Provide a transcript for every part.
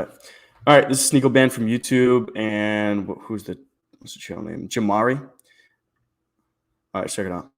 All right, this is Sneako Is Banned from YouTube, and what's the channel name? Jamari. All right, check it out.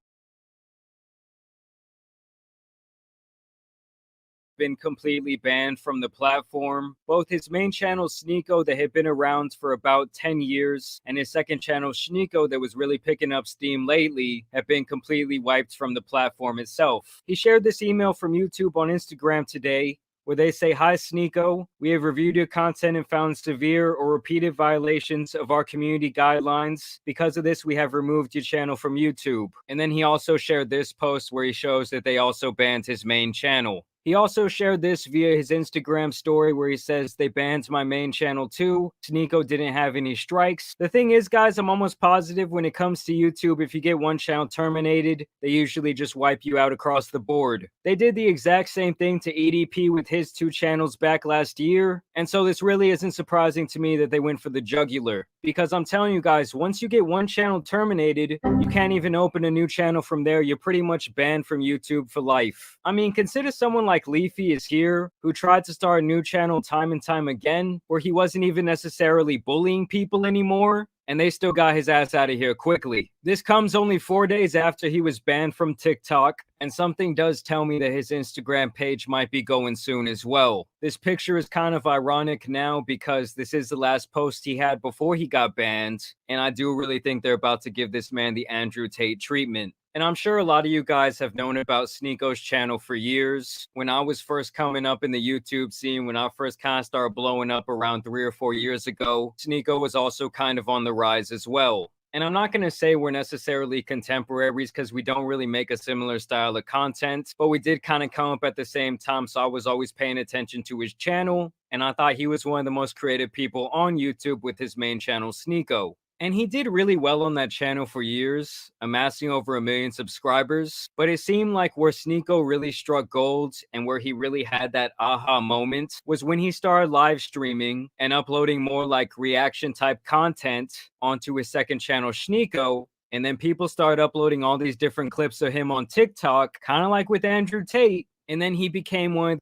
Been completely banned from the platform. Both his main channel Sneako, that had been around for about 10 years, and his second channel Sneako, that was really picking up steam lately, have been completely wiped from the platform itself. He shared this email from YouTube on Instagram today, where they say, "Hi Sneako, we have reviewed your content and found severe or repeated violations of our community guidelines. Because of this, we have removed your channel from YouTube." And then he also shared this post where he shows that they also banned his main channel. He also shared this via his Instagram story where he says, "They banned my main channel too. Sneako didn't have any strikes." The thing is, guys, I'm almost positive when it comes to YouTube, if you get one channel terminated, they usually just wipe you out across the board. They did the exact same thing to EDP with his 2 channels back last year. And so this really isn't surprising to me that they went for the jugular. Because I'm telling you guys, once you get one channel terminated, you can't even open a new channel from there. You're pretty much banned from YouTube for life. I mean, consider someone like Leafy is here, who tried to start a new channel time and time again, where he wasn't even necessarily bullying people anymore, and they still got his ass out of here quickly. This comes only 4 days after he was banned from TikTok, and something does tell me that his Instagram page might be going soon as well. This picture is kind of ironic now because this is the last post he had before he got banned, and I do really think they're about to give this man the Andrew Tate treatment. And I'm sure a lot of you guys have known about Sneako's channel for years. When I was first coming up in the YouTube scene, when I first kind of started blowing up around 3 or 4 years ago, Sneako was also kind of on the rise as well. And I'm not going to say we're necessarily contemporaries because we don't really make a similar style of content, but we did kind of come up at the same time, so I was always paying attention to his channel, and I thought he was one of the most creative people on YouTube with his main channel, Sneako. And he did really well on that channel for years, amassing over 1 million subscribers. But it seemed like where Sneako really struck gold and where he really had that aha moment was when he started live streaming and uploading more like reaction type content onto his second channel, Sneako. And then people started uploading all these different clips of him on TikTok, kind of like with Andrew Tate. And then he became one of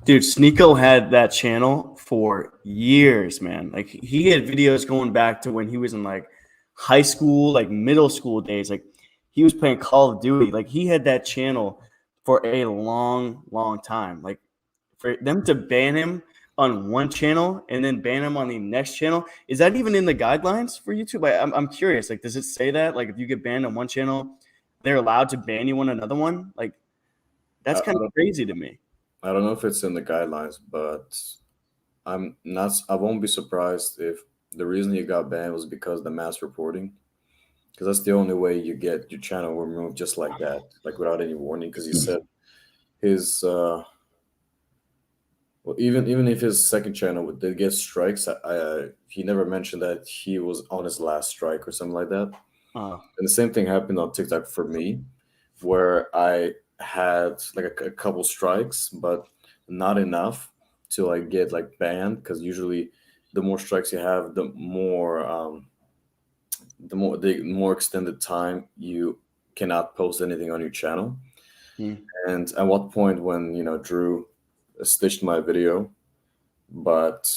Dude, Sneako had that channel for years, man. Like he had videos going back to when he was in like high school, like middle school days. Like he was playing Call of Duty. Like he had that channel for a long, long time. Like for them to ban him on one channel and then ban him on the next channel, is that even in the guidelines for YouTube? I'm curious. Like, does it say that? Like if you get banned on one channel, they're allowed to ban you on another one? Like that's kind of crazy to me. I don't know if it's in the guidelines, but I won't be surprised if the reason he got banned was because of the mass reporting. Because that's the only way you get your channel removed just like that, like without any warning. Because he said his well, even if his second channel did get strikes, he never mentioned that he was on his last strike or something like that. And the same thing happened on TikTok for me, where I had like a couple strikes, but not enough to like get like banned, because usually the more strikes you have, the more extended time you cannot post anything on your channel. And at what point when Drew stitched my video, but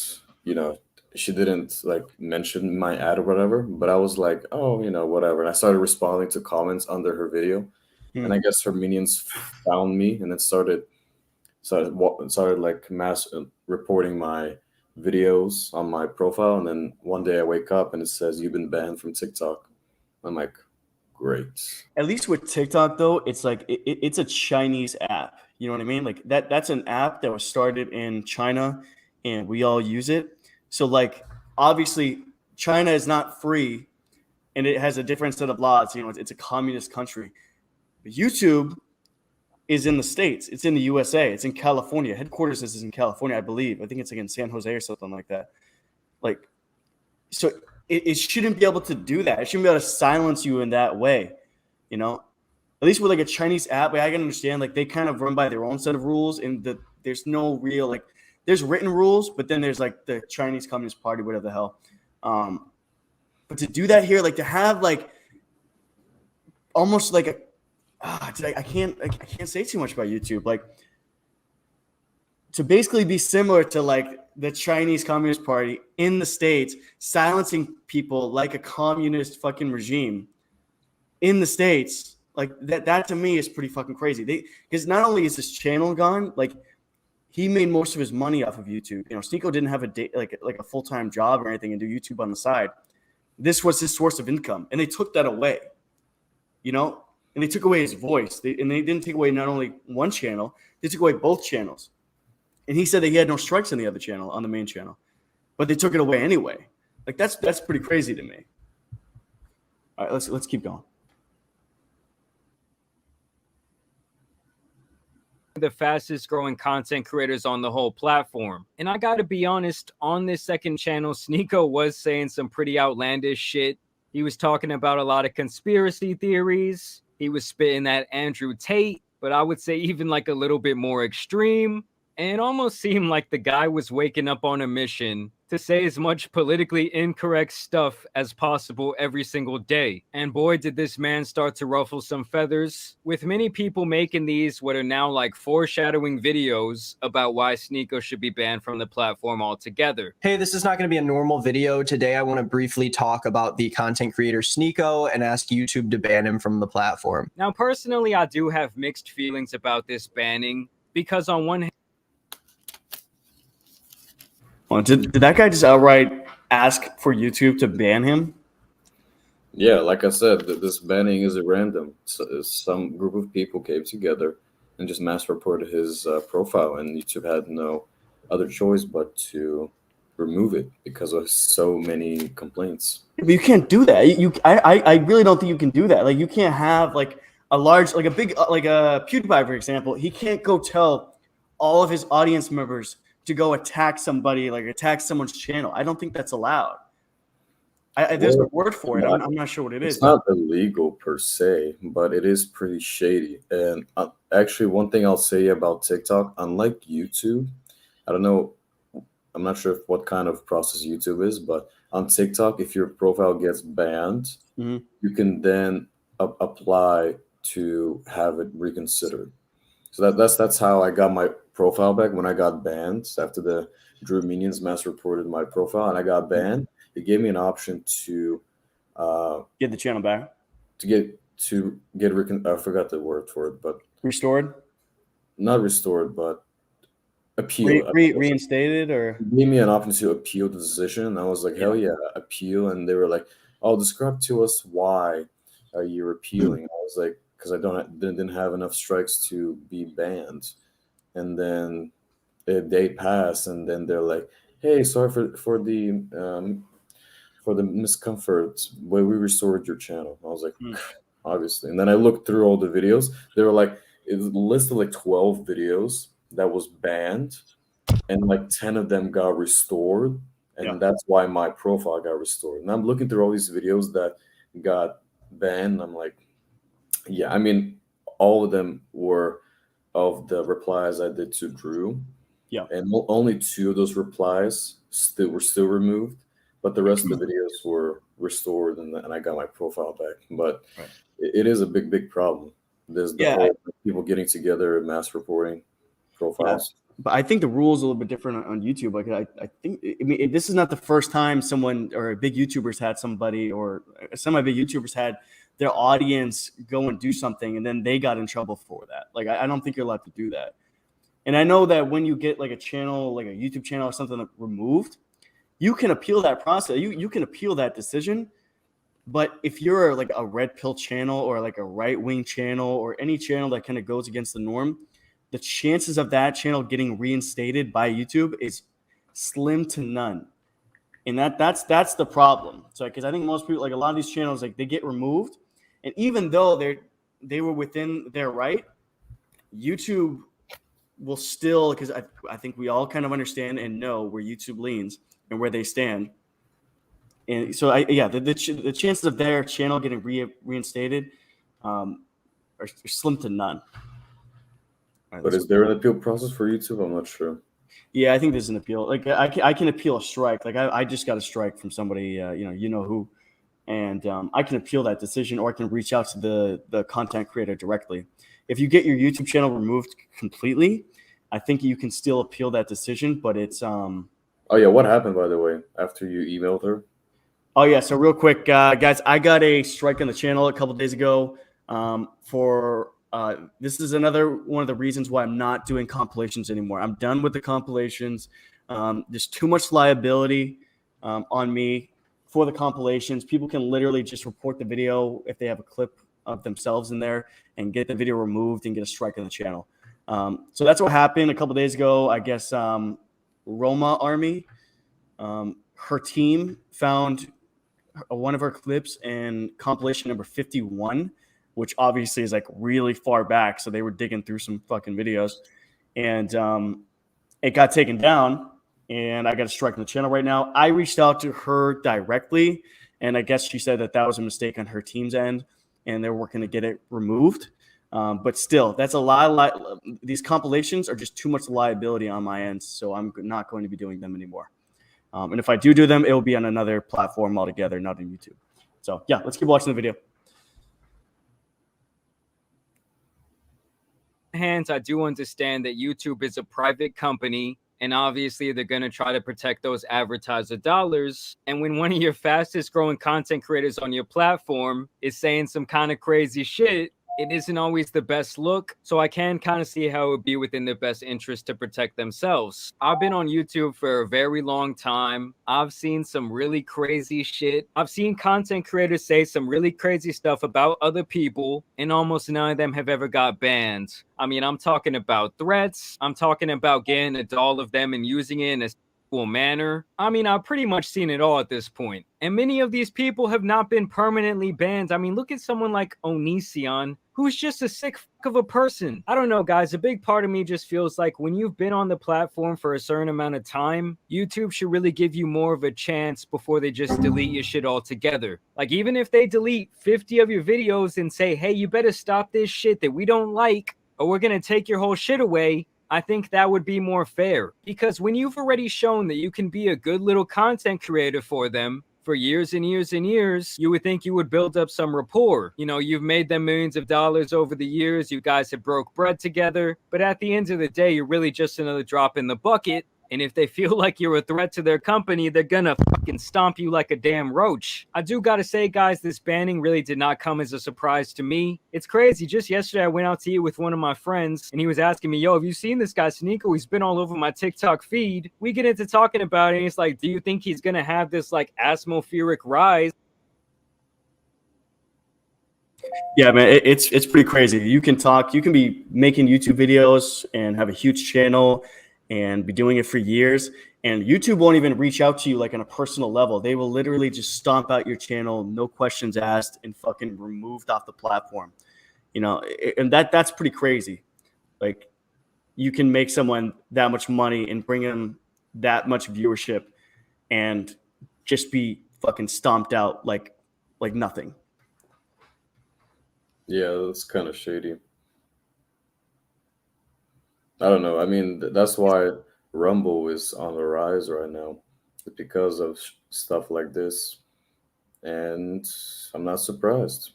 she didn't like mention my ad or whatever, but I was like, oh, whatever, and I started responding to comments under her video. And I guess her minions found me and then started like mass reporting my videos on my profile. And then one day I wake up and it says, "You've been banned from TikTok." I'm like, great. At least with TikTok, though, it's like it's a Chinese app. You know what I mean? Like that's an app that was started in China, and we all use it. So like obviously China is not free, and it has a different set of laws. It's a communist country. YouTube is in the States. It's in the USA. It's in California. Headquarters is in California, I believe. I think it's like in San Jose or something like that. Like, so it shouldn't be able to do that. It shouldn't be able to silence you in that way. At least with like a Chinese app, I can understand like they kind of run by their own set of rules, and there's no real like there's written rules, but then there's like the Chinese Communist Party, whatever the hell. But to do that here, like to have like almost like a I can't say too much about YouTube. Like to basically be similar to like the Chinese Communist Party in the States, silencing people like a communist fucking regime in the States. Like that to me is pretty fucking crazy. Because not only is his channel gone, like he made most of his money off of YouTube. You know, Sneako didn't have a full-time job or anything and do YouTube on the side. This was his source of income, and they took that away. You know, and they took away his voice. They didn't take away not only one channel, they took away both channels. And he said that he had no strikes on the other channel, on the main channel, but they took it away anyway. Like that's pretty crazy to me. All right, let's keep going. The fastest growing content creators on the whole platform. And I gotta be honest, on this second channel, Sneako was saying some pretty outlandish shit. He was talking about a lot of conspiracy theories. He was spitting that Andrew Tate, but I would say even like a little bit more extreme. And it almost seemed like the guy was waking up on a mission to say as much politically incorrect stuff as possible every single day. And boy, did this man start to ruffle some feathers, with many people making these what are now like foreshadowing videos about why Sneako should be banned from the platform altogether. Hey, this is not going to be a normal video. Today, I want to briefly talk about the content creator Sneako and ask YouTube to ban him from the platform. Now, personally, I do have mixed feelings about this banning, because on one hand, Did that guy just outright ask for YouTube to ban him? Yeah, like I said, this banning is at random. So some group of people came together and just mass reported his profile, and YouTube had no other choice but to remove it because of so many complaints. But you can't do that. I really don't think you can do that. Like you can't have like a large, like a big, like a PewDiePie, for example. He can't go tell all of his audience members to go attack somebody, like attack someone's channel. I don't think that's allowed. There's a word for it. I'm not sure what it is. It's not illegal per se, but it is pretty shady. And actually, one thing I'll say about TikTok, unlike YouTube, I don't know, I'm not sure what kind of process YouTube is, but on TikTok, if your profile gets banned, you can then apply to have it reconsidered. So that's how I got my profile back when I got banned. After the Drew Minions mass reported my profile and I got banned, it gave me an option to get the channel back. I forgot the word for it, but restored. Not restored, but appeal. Reinstated, or it gave me an option to appeal the decision. And I was like, hell yeah, appeal. And they were like, "Oh, describe to us why you're appealing." I was like, because I didn't have enough strikes to be banned. And then a day passed, and then they're like, "Hey, sorry for the miscomfort. We restored your channel." I was like, obviously. And then I looked through all the videos. They were like, it listed like 12 videos that was banned, and like 10 of them got restored, and that's why my profile got restored. And I'm looking through all these videos that got banned. I'm like, yeah, I mean, all of them were of the replies I did to Drew. Yeah. And only 2 of those replies were still removed, but the rest of the videos were restored, and I got my profile back. But it is a big problem. There's the whole people getting together and mass reporting profiles. Yeah. But I think the rules are a little bit different on YouTube. Like I think, I mean, this is not the first time someone or big YouTubers had somebody, or some of the big YouTubers had their audience go and do something, and then they got in trouble for that. Like, I don't think you're allowed to do that. And I know that when you get like a channel, like a YouTube channel or something removed, you can appeal that process. You can appeal that decision. But if you're like a red pill channel or like a right wing channel or any channel that kind of goes against the norm, the chances of that channel getting reinstated by YouTube is slim to none. And that's the problem. So because I think most people, like a lot of these channels, like they get removed, and even though they were within their right, YouTube will still, because I think we all kind of understand and know where YouTube leans and where they stand. And so the chances of their channel getting reinstated are slim to none. Right, but is there an appeal process for YouTube? I'm not sure. Yeah, I think there's an appeal. Like I can appeal a strike. Like I just got a strike from somebody, you know who, and I can appeal that decision, or I can reach out to the content creator directly. If you get your YouTube channel removed completely, I think you can still appeal that decision, but it's Oh yeah, what happened, by the way, after you emailed her? Oh yeah, so real quick, guys, I got a strike on the channel a couple days ago. For this is another one of the reasons why I'm not doing compilations anymore. I'm done with the compilations. There's too much liability on me for the compilations. People can literally just report the video if they have a clip of themselves in there and get the video removed and get a strike on the channel. So that's what happened a couple days ago. I guess Roma Army, her team found one of her clips in compilation number 51, which obviously is like really far back. So they were digging through some fucking videos, and it got taken down. And I got a strike on the channel right now. I reached out to her directly, and I guess she said that was a mistake on her team's end, and they're working to get it removed. But still, that's a lot. These compilations are just too much liability on my end, so I'm not going to be doing them anymore. And if I do them, it will be on another platform altogether, not on YouTube. So yeah, let's keep watching the video. Hands, I do understand that YouTube is a private company, and obviously they're going to try to protect those advertiser dollars. And when one of your fastest growing content creators on your platform is saying some kind of crazy shit, it isn't always the best look. So I can kind of see how it would be within their best interest to protect themselves. I've been on YouTube for a very long time. I've seen some really crazy shit. I've seen content creators say some really crazy stuff about other people, and almost none of them have ever got banned. I mean, I'm talking about threats. I'm talking about getting a doll of them and using it in a manner. I mean, I've pretty much seen it all at this point. And many of these people have not been permanently banned. I mean, look at someone like Onision, who's just a sick fuck of a person. I don't know, guys. A big part of me just feels like when you've been on the platform for a certain amount of time, YouTube should really give you more of a chance before they just delete your shit altogether. Like, even if they delete 50 of your videos and say, hey, you better stop this shit that we don't like, or we're going to take your whole shit away, I think that would be more fair. Because when you've already shown that you can be a good little content creator for them for years and years and years, you would think you would build up some rapport. You know, you've made them millions of dollars over the years. You guys have broke bread together. But at the end of the day, you're really just another drop in the bucket. And if they feel like you're a threat to their company, they're gonna fucking stomp you like a damn roach. I do gotta say, guys, this banning really did not come as a surprise to me. It's crazy. Just yesterday, I went out to eat with one of my friends, and he was asking me, yo, have you seen this guy, Sneako? He's been all over my TikTok feed. We get into talking about it, and it's like, do you think he's gonna have this, like, atmospheric rise? Yeah, man, it's pretty crazy. You can be making YouTube videos and have a huge channel and be doing it for years, and YouTube won't even reach out to you like on a personal level. They will literally just stomp out your channel, no questions asked, and fucking removed off the platform. You know, and that's pretty crazy. Like, you can make someone that much money and bring them that much viewership and just be fucking stomped out like nothing. Yeah, that's kind of shady. I don't know. I mean, that's why Rumble is on the rise right now. It's because of stuff like this. And I'm not surprised.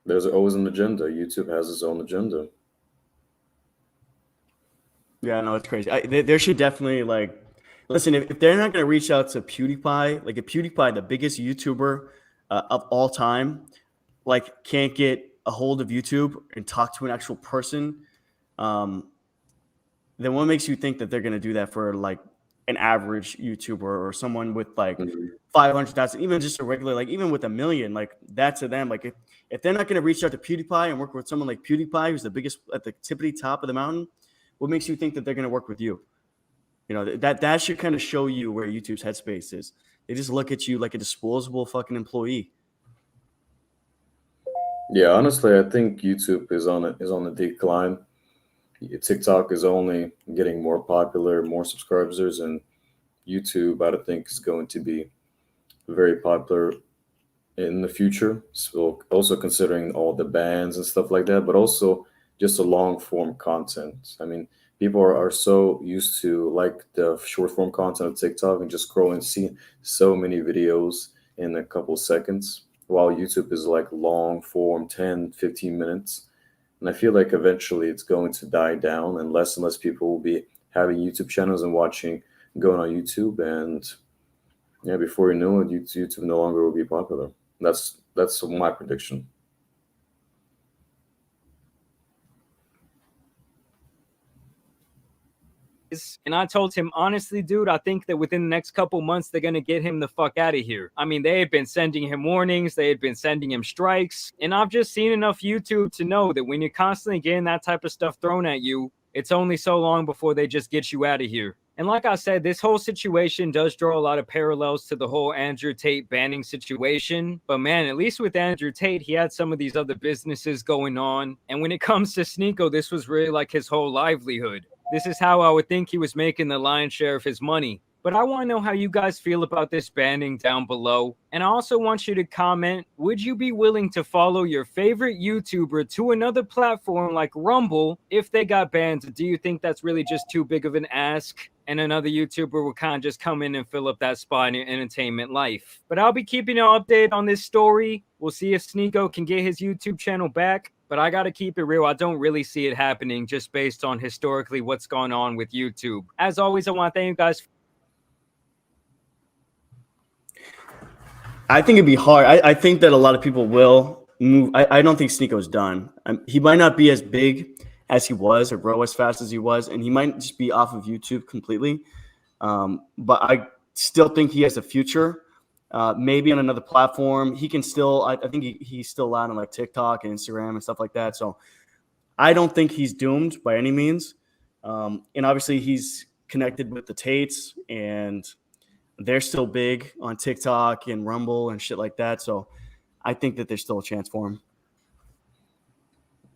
There's always an agenda. YouTube has its own agenda. Yeah, no, it's crazy. There should definitely, like, listen, if they're not going to reach out to PewDiePie, like if PewDiePie, the biggest YouTuber of all time, like can't get a hold of YouTube and talk to an actual person, then what makes you think that they're going to do that for like an average YouTuber or someone with like 500,000, even just a regular, like even with 1 million, like that to them, like if they're not going to reach out to PewDiePie and work with someone like PewDiePie, who's the biggest at the tippity top of the mountain, what makes you think that they're going to work with you? You know, that should kind of show you where YouTube's headspace is. They just look at you like a disposable fucking employee. Yeah, honestly, I think YouTube is on a decline. TikTok is only getting more popular, more subscribers, and YouTube, I think, is going to be very popular in the future. So also considering all the bans and stuff like that, but also just the long form content. I mean, people are so used to like the short form content of TikTok and just scroll and see so many videos in a couple seconds, while YouTube is like long form, 10, 15 minutes. And I feel like eventually it's going to die down, and less people will be having YouTube channels and going on YouTube. And yeah, before you know it, YouTube no longer will be popular. That's my prediction. And I told him, honestly, dude, I think that within the next couple months, they're going to get him the fuck out of here. I mean, they had been sending him warnings. They had been sending him strikes. And I've just seen enough YouTube to know that when you're constantly getting that type of stuff thrown at you, it's only so long before they just get you out of here. And like I said, this whole situation does draw a lot of parallels to the whole Andrew Tate banning situation. But man, at least with Andrew Tate, he had some of these other businesses going on. And when it comes to Sneako, this was really like his whole livelihood. This is how I would think he was making the lion's share of his money. But I want to know how you guys feel about this banning down below. And I also want you to comment, would you be willing to follow your favorite YouTuber to another platform like Rumble if they got banned? Do you think that's really just too big of an ask? And another YouTuber will kind of just come in and fill up that spot in your entertainment life. But I'll be keeping you updated on this story. We'll see if Sneako can get his YouTube channel back. But I got to keep it real. I don't really see it happening just based on historically what's going on with YouTube. As always, I want to thank you guys. I think it'd be hard. I think that a lot of people will move. I don't think Sneako's done. He might not be as big as he was or grow as fast as he was, and he might just be off of YouTube completely. But I still think he has a future. Maybe on another platform. He can still, I think he's still allowed on like TikTok and Instagram and stuff like that. So I don't think he's doomed by any means. And obviously he's connected with the Tates, and they're still big on TikTok and Rumble and shit like that. So I think that there's still a chance for him.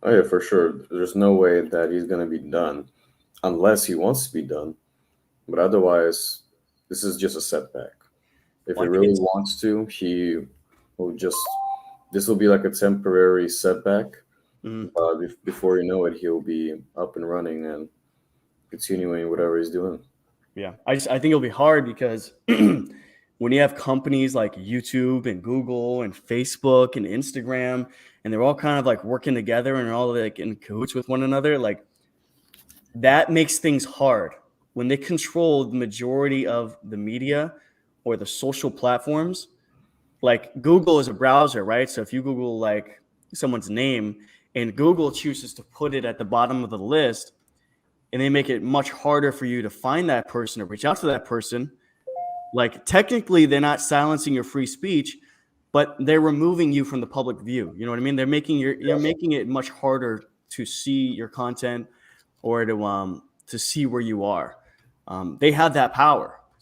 Oh yeah, for sure. There's no way that he's going to be done unless he wants to be done. But otherwise, this is just a setback. If he really wants to, he will just, this will be like a temporary setback. Before you know it, he'll be up and running and continuing whatever he's doing. Yeah, I think it'll be hard because when you have companies like YouTube and Google and Facebook and Instagram, and they're all kind of like working together and all like in cahoots with one another, like that makes things hard. When they control the majority of the media or the social platforms, like Google is a browser, right? So if you Google like someone's name and Google chooses to put it at the bottom of the list, and they make it much harder for you to find that person or reach out to that person, like technically they're not silencing your free speech, but they're removing you from the public view. You know what I mean? They're making you're making it much harder to see your content or to see where you are. They have that power.